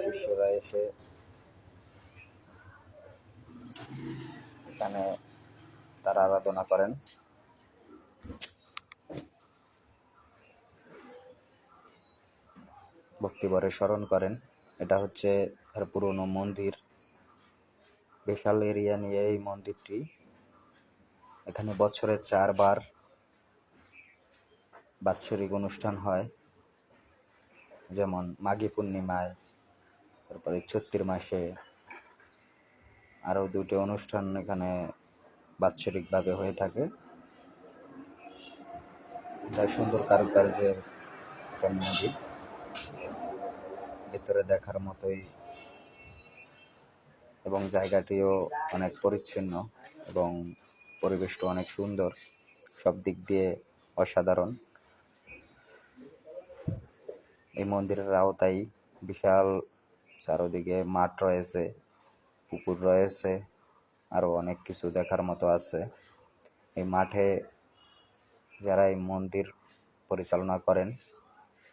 শিষ্যরা এসে এখানে তারা আরাধনা করেন। ভক্তিভরে স্মরণ করেন। এটা হচ্ছে তার পুরনো মন্দির, বিশাল এরিয়া নিয়ে এই মন্দিরটি। এখানে বছরে 4 বার বাৎসরিক অনুষ্ঠান হয়, যেমন মাঘী পূর্ণিমায়, তারপরে চৈত্র মাসে। আরও 2টি অনুষ্ঠান এখানে বাৎসরিকভাবে হয়ে থাকে। এটা সুন্দর কারুকার্যের একটা মন্দির, ভিতরে দেখার মতোই, এবং জায়গাটিও অনেক পরিচ্ছন্ন এবং পরিবেশটা অনেক সুন্দর, সব দিক দিয়ে অসাধারণ। এই মন্দিরের আওতায় বিশাল চারদিকে মাঠ রয়েছে, পুকুর রয়েছে, আরও অনেক কিছু দেখার মতো আছে। এই মাঠে যারা এই মন্দির পরিচালনা করেন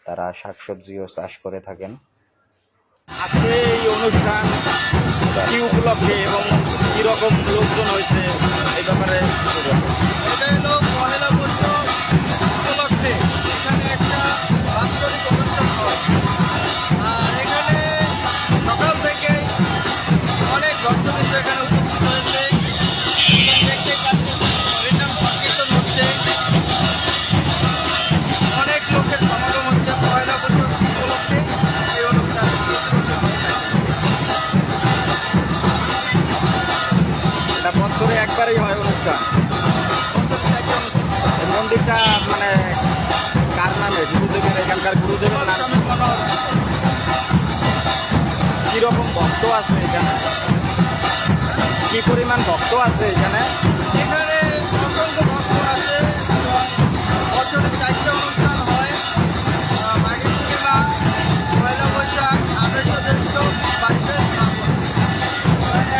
তারা শাকসবজিও চাষ করে থাকেন। আজকে এই অনুষ্ঠান কি উপলক্ষে এবং কিরকম লোকজন হয়েছে এই ব্যাপারে? এটা হলো পহেলা বৈশাখ উপলক্ষে এখানে একটা বাৎসরিক অনুষ্ঠান হয়। আর এখানে সকাল থেকেই অনেক ভক্তবৃন্দ এখানে উপস্থিত হয়েছে। দেখতে পাচ্ছেন হরিনাম সংকীর্তন হচ্ছে, অনেক লোকের সমাগম হচ্ছে। পয়লা বৈশাখ উপলক্ষে এই অনুষ্ঠান এটা বছরে একবারই হয় অনুষ্ঠান। এই মন্দিরটা মানে কার নামে? গুরুদেবের, এখানকার গুরুদেবের নাম? কিরকম ভক্ত আছে এখানে? কি পরিমাণ ভক্ত আছে এখানে? এখানে অসংখ্য ভক্ত আছে। বছরে 4টা অনুষ্ঠান হয়, মাঘী পূর্ণিমা, পয়লা বৈশাখ, 28শে জ্যৈষ্ঠ, 22শে শ্রাবণ।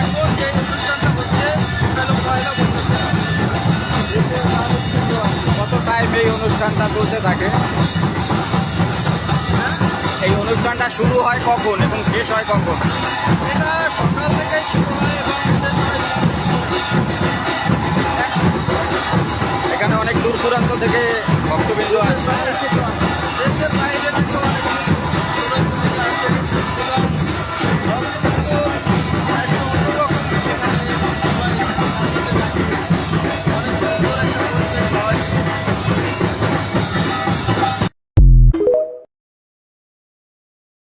এখন যে অনুষ্ঠানটা হচ্ছে সেটা হলো পয়লা বৈশাখ। কত টাইম এই অনুষ্ঠানটা চলতে থাকে? এই অনুষ্ঠানটা শুরু হয় কখন এবং শেষ হয় কখন? এটা সকাল থেকেই শুরু হয় এবং শেষ হয়। এখানে অনেক দূর দূরান্ত থেকে ভক্তবৃন্দ আসে। দেশের বাইরে থেকেও